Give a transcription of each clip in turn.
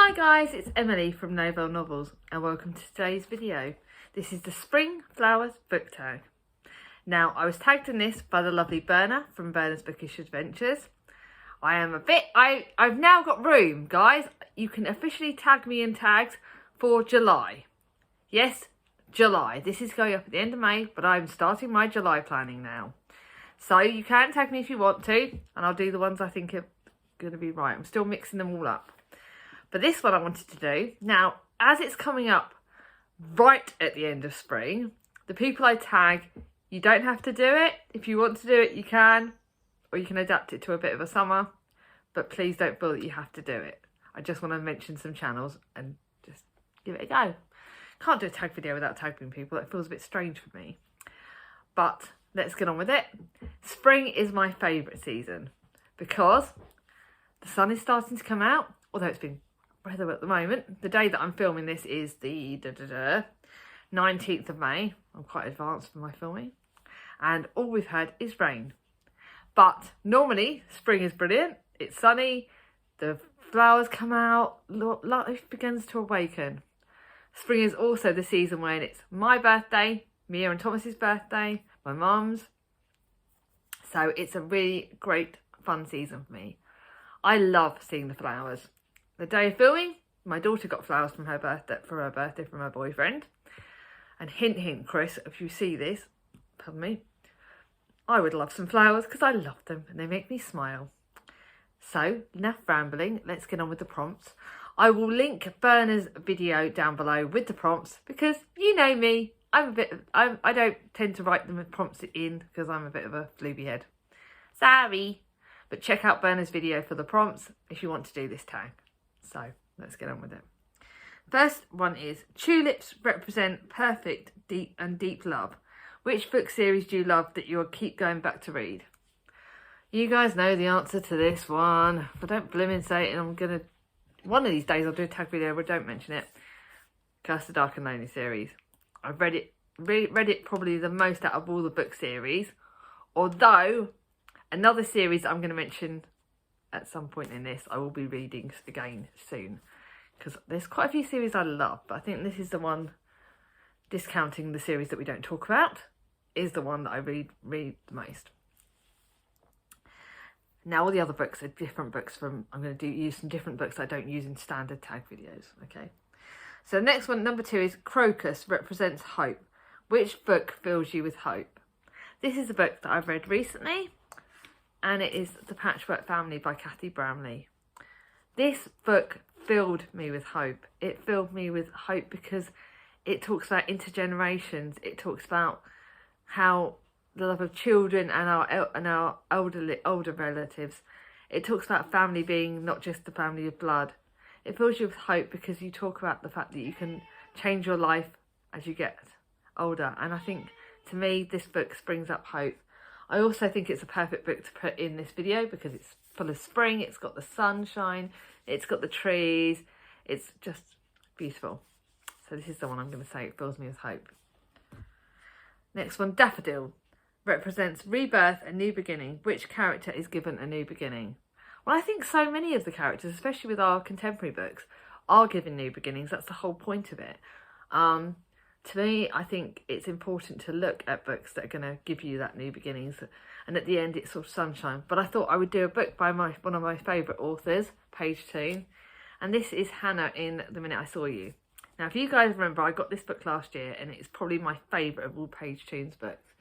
Hi guys, it's Emily from Novel Novels and welcome to today's video. This is the Spring Flowers book tag. Now I was tagged in this by the lovely Berna from Berna's Bookish Adventures. I've now got room, guys. You can officially tag me in tags for July. Yes, July. This is going up at the end of May, but I'm starting my July planning now. So you can tag me if you want to, and I'll do the ones I think are going to be right. I'm still mixing them all up. But this one I wanted to do. Now, as it's coming up right at the end of spring, the people I tag, you don't have to do it. If you want to do it, you can. Or you can adapt it to a bit of a summer. But please don't feel that you have to do it. I just want to mention some channels and just give it a go. Can't do a tag video without tagging people. That feels a bit strange for me. But let's get on with it. Spring is my favourite season because the sun is starting to come out. Although it's been weather at the moment. The day that I'm filming this is the 19th of May. I'm quite advanced for my filming. And all we've had is rain. But normally spring is brilliant. It's sunny. The flowers come out. Life begins to awaken. Spring is also the season when it's my birthday, Mia and Thomas's birthday, my mum's. So it's a really great fun season for me. I love seeing the flowers. The day of filming, my daughter got flowers for her birthday from her boyfriend. And hint, hint, Chris, if you see this, pardon me, I would love some flowers because I love them and they make me smile. So, enough rambling, let's get on with the prompts. I will link Berna's video down below with the prompts because you know me, I don't tend to write them prompts in because I'm a bit of a floopy head. Sorry. But check out Berna's video for the prompts if you want to do this tag. So let's get on with it. First one is tulips represent perfect, deep love. Which book series do you love that you'll keep going back to read? You guys know the answer to this one. If I don't blooming say it, one of these days I'll do a tag video where I don't mention it. Curse the Dark and Lonely series. I've read it probably the most out of all the book series. Although another series I'm going to mention at some point in this, I will be reading again soon. Because there's quite a few series I love, but I think this is the one, discounting the series that we don't talk about, is the one that I read the most. Now all the other books are different books from, I'm going to use some different books I don't use in standard tag videos, okay? So the next one, number 2, is Crocus represents hope. Which book fills you with hope? This is a book that I've read recently. And it is The Patchwork Family by Kathy Bramley. This book filled me with hope. It filled me with hope because it talks about intergenerations. It talks about how the love of children and our older relatives. It talks about family being not just the family of blood. It fills you with hope because you talk about the fact that you can change your life as you get older. And I think, to me, this book brings up hope. I also think it's a perfect book to put in this video because it's full of spring, it's got the sunshine, it's got the trees, it's just beautiful. So this is the one I'm going to say, it fills me with hope. Next one, Daffodil, represents rebirth and new beginning. Which character is given a new beginning? Well, I think so many of the characters, especially with our contemporary books, are given new beginnings. That's the whole point of it. To me, I think it's important to look at books that are going to give you that new beginnings. And at the end, it's sort of sunshine. But I thought I would do a book by one of my favourite authors, Page 2. And this is Hannah in The Minute I Saw You. Now, if you guys remember, I got this book last year. And it's probably my favourite of all Page 2's books.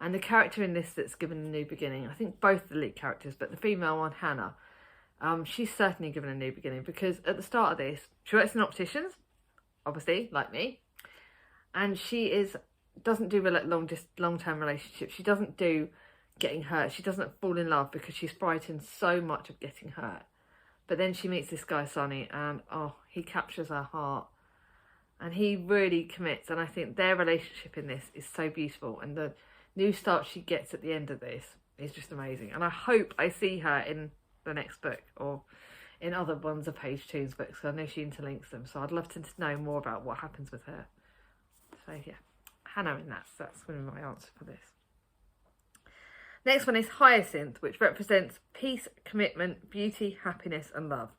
And the character in this that's given a new beginning, I think both the lead characters, but the female one, Hannah, she's certainly given a new beginning. Because at the start of this, she works in opticians, obviously, like me. And she doesn't do long-term relationships. She doesn't do getting hurt. She doesn't fall in love because she's frightened so much of getting hurt. But then she meets this guy, Sonny, and he captures her heart. And he really commits. And I think their relationship in this is so beautiful. And the new start she gets at the end of this is just amazing. And I hope I see her in the next book or in other ones of Page 2's books. I know she interlinks them. So I'd love to know more about what happens with her. So yeah, Hannah in that's going to be my answer for this. Next one is Hyacinth, which represents peace, commitment, beauty, happiness and love.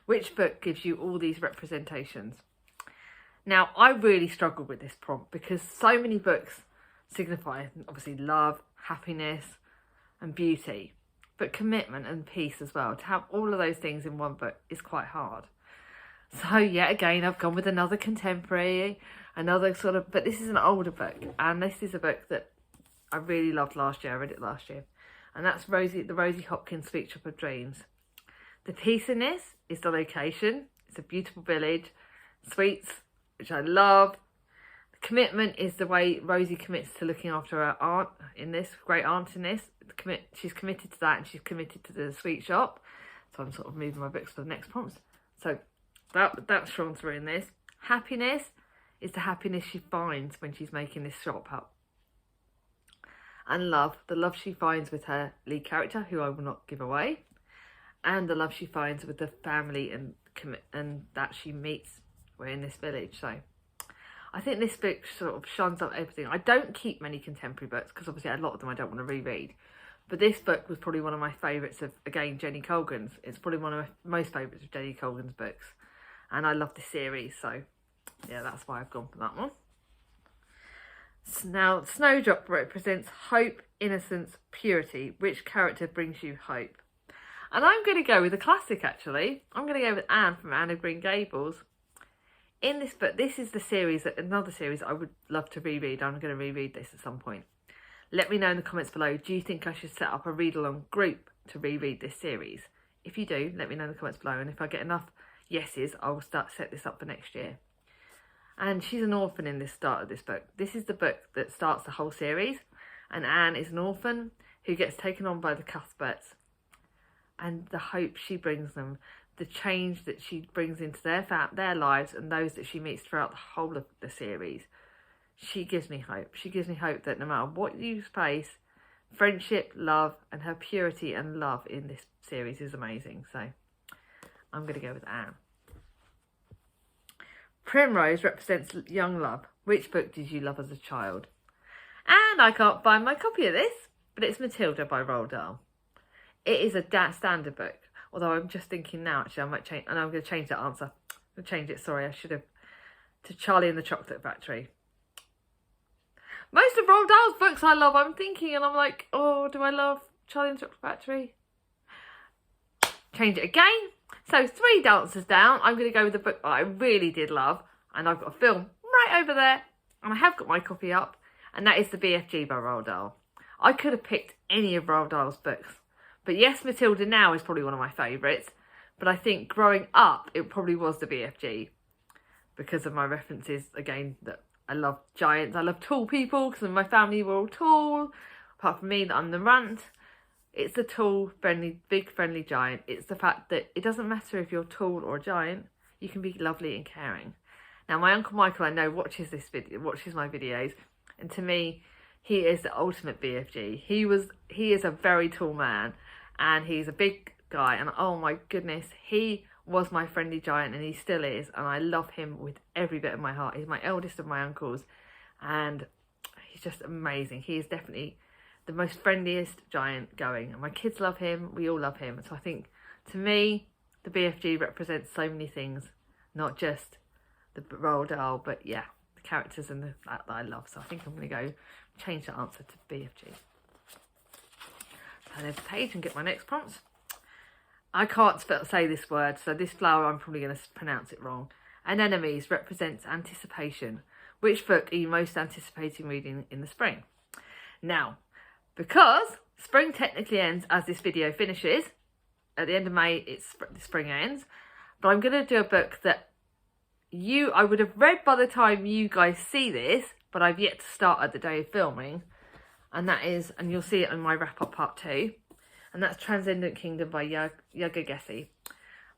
Which book gives you all these representations? Now, I really struggled with this prompt because so many books signify, obviously, love, happiness and beauty, but commitment and peace as well. To have all of those things in one book is quite hard. So, yet again, I've gone with another contemporary, but this is an older book, and this is a book that I really loved last year. I read it last year, and that's the Rosie Hopkins Sweet Shop of Dreams. The peace in this is the location. It's a beautiful village, sweets, which I love. The commitment is the way Rosie commits to looking after her aunt in this, great aunt in this. She's committed to that, and she's committed to the sweet shop. So I'm sort of moving my books for the next prompts. So that's shown through in this. Happiness is the happiness she finds when she's making this shop up. And love, the love she finds with her lead character, who I will not give away. And the love she finds with the family and that she meets in this village. So I think this book sort of shines up everything. I don't keep many contemporary books because obviously a lot of them I don't want to reread. But this book was probably one of my favourites of, again, Jenny Colgan's. It's probably one of my most favourites of Jenny Colgan's books. And I love this series. So yeah, that's why I've gone for that one. Now, Snowdrop represents hope, innocence, purity. Which character brings you hope? And I'm going to go with a classic, actually. I'm going to go with Anne from Anne of Green Gables. In this book, this is the series, another series I would love to reread. I'm going to reread this at some point. Let me know in the comments below, do you think I should set up a read-along group to reread this series? If you do, let me know in the comments below. And if I get enough yeses, I will set this up for next year. And she's an orphan in this start of this book. This is the book that starts the whole series. And Anne is an orphan who gets taken on by the Cuthberts. And the hope she brings them, the change that she brings into their lives and those that she meets throughout the whole of the series. She gives me hope. She gives me hope that no matter what you face, friendship, love, and her purity and love in this series is amazing. So I'm going to go with Anne. Primrose represents young love. Which book did you love as a child? And I can't find my copy of this, but it's Matilda by Roald Dahl. It is a standard book, although I'm just thinking now, actually, I might change, and I'm going to change that answer. I'm going to change it, sorry, I should have, to Charlie and the Chocolate Factory. Most of Roald Dahl's books I love, I'm thinking, and I'm like, oh, do I love Charlie and the Chocolate Factory? Change it again. So 3 dancers down, I'm going to go with the book that I really did love, and I've got a film right over there, and I have got my copy up, and that is The BFG by Roald Dahl. I could have picked any of Roald Dahl's books. But yes, Matilda now is probably one of my favourites. But I think growing up, it probably was the BFG. Because of my references, again, that I love giants. I love tall people because my family were all tall. Apart from me, that I'm the runt. It's the tall, friendly, big, friendly giant. It's the fact that it doesn't matter if you're tall or a giant. You can be lovely and caring. Now, my Uncle Michael, I know, watches my videos. And to me, he is the ultimate BFG. He is a very tall man. And he's a big guy, and oh my goodness, he was my friendly giant, and he still is, and I love him with every bit of my heart. He's my eldest of my uncles, and he's just amazing. He is definitely the most friendliest giant going, and my kids love him, we all love him. So I think, to me, the BFG represents so many things, not just the Roald Dahl, but yeah, the characters and that I love. So I think I'm going to go change the answer to BFG. Turn over the page and get my next prompts. I can't say this word, so this flower I'm probably going to pronounce it wrong. Anemones represents anticipation. Which book are you most anticipating reading in the spring? Now, because spring technically ends as this video finishes, at the end of May, the spring ends, but I'm going to do a book that I would have read by the time you guys see this, but I've yet to start at the day of filming. And that is, and you'll see it in my wrap-up part 2, and that's Transcendent Kingdom by Yaga Gessi.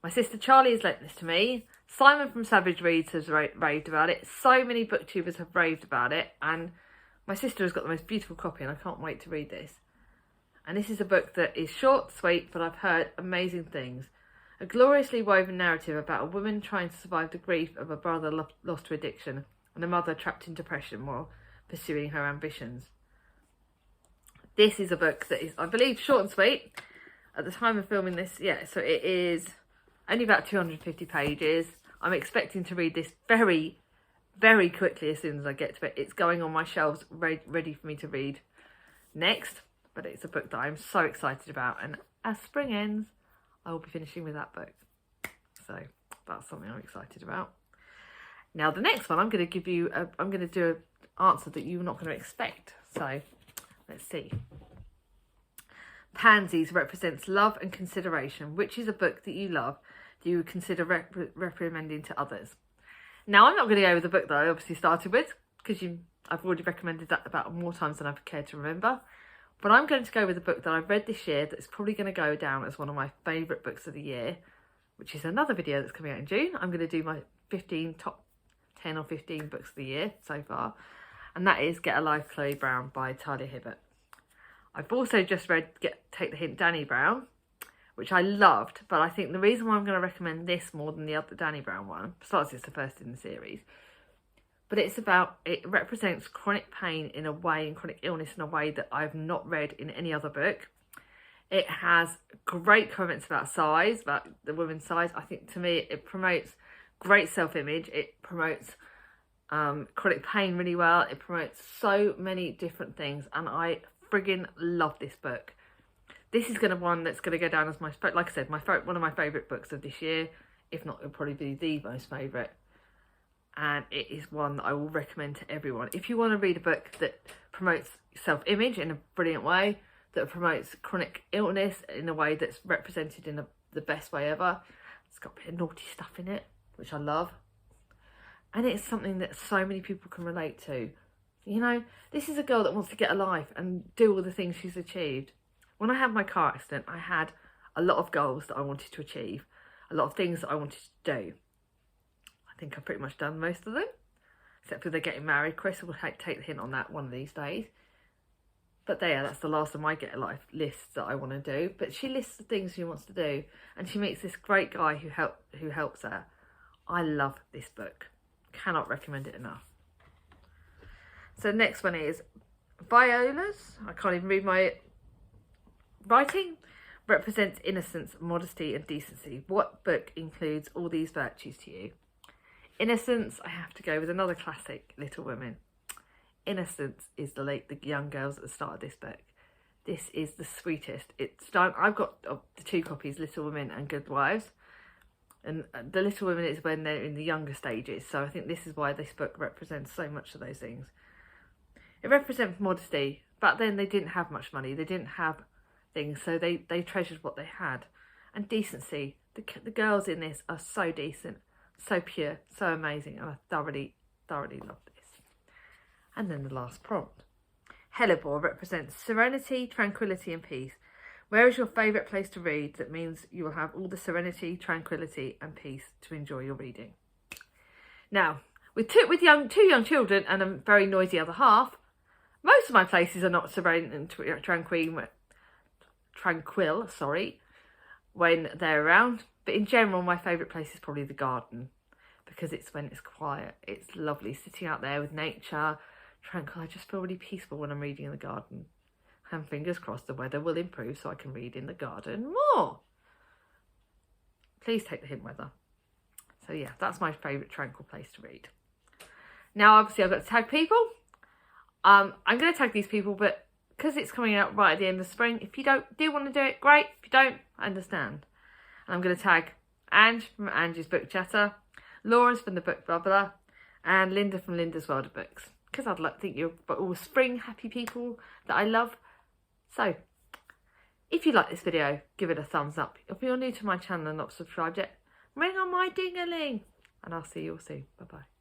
My sister Charlie has lent this to me. Simon from Savage Reads has raved about it. So many booktubers have raved about it, and my sister has got the most beautiful copy, and I can't wait to read this. And this is a book that is short, sweet, but I've heard amazing things. A gloriously woven narrative about a woman trying to survive the grief of a brother lost to addiction, and a mother trapped in depression while pursuing her ambitions. This is a book that is, I believe, short and sweet. At the time of filming this, yeah, so it is Only about 250 pages. I'm expecting to read this very, very quickly as soon as I get to it. It's going on my shelves ready for me to read next. But it's a book that I'm so excited about. And as spring ends, I will be finishing with that book. So that's something I'm excited about. Now the next one, I'm going to give you, I'm going to do an answer that you're not going to expect. So let's see. Pansies represents love and consideration. Which is a book that you love, do you consider recommending to others? Now I'm not going to go with the book that I obviously started with, because I've already recommended that about more times than I've cared to remember. But I'm going to go with a book that I've read this year that's probably going to go down as one of my favourite books of the year, which is another video that's coming out in June. I'm going to do my top 10 or 15 books of the year so far. And that is Get a Life, Chloe Brown by Talia Hibbert. I've also just read Take the Hint, Danny Brown, which I loved. But I think the reason why I'm going to recommend this more than the other Danny Brown one, besides it's the first in the series, but it represents chronic pain in a way, and chronic illness in a way that I've not read in any other book. It has great comments about size, about the woman's size. I think to me it promotes great self-image. It promotes chronic pain really well. It promotes so many different things, and I friggin' love this book. This is one that's going to go down as my, like I said, one of my favourite books of this year. If not, it'll probably be the most favourite. And it is one that I will recommend to everyone. If you want to read a book that promotes self-image in a brilliant way, that promotes chronic illness in a way that's represented in the best way ever. It's got a bit of naughty stuff in it, which I love. And it's something that so many people can relate to. You know, this is a girl that wants to get a life and do all the things she's achieved. When I had my car accident, I had a lot of goals that I wanted to achieve, a lot of things that I wanted to do. I think I've pretty much done most of them, except for they're getting married. Chris will take the hint on that one of these days. But that's the last of my Get a Life list that I want to do. But she lists the things she wants to do, and she meets this great guy who helps her. I love this book. Cannot recommend it enough. So the next one is Violas. I can't even read my writing. Represents innocence, modesty and decency. What book includes all these virtues to you? Innocence, I have to go with another classic, Little Women. Innocence is the young girls at the start of this book. This is the sweetest. I've got the two copies, Little Women and Good Wives. And the Little Women is when they're in the younger stages. So I think this is why this book represents so much of those things. It represents modesty. Back then they didn't have much money. They didn't have things. So they treasured what they had. And decency. The girls in this are so decent, so pure, so amazing. And I thoroughly, thoroughly love this. And then the last prompt. Hellebore represents serenity, tranquility and peace. Where is your favourite place to read? That means you will have all the serenity, tranquility and peace to enjoy your reading. Now, with two young children and a very noisy other half, most of my places are not serene and tranquil, when they're around. But in general, my favourite place is probably the garden, because it's when it's quiet. It's lovely sitting out there with nature, tranquil. I just feel really peaceful when I'm reading in the garden. And fingers crossed the weather will improve so I can read in the garden more. Please take the hint, weather. So yeah, that's my favourite tranquil place to read. Now obviously I've got to tag people. I'm going to tag these people, but because it's coming out right at the end of spring, if you do want to do it, great. If you don't, I understand. And I'm going to tag Ange from Ange's Book Chatter, Lawrence from the Book Bubbler, and Linda from Linda's World of Books. Because I'd like to think you're all spring happy people that I love. So, if you like this video, give it a thumbs up. If you're new to my channel and not subscribed yet, ring on my ding-a-ling. And I'll see you all soon. Bye-bye.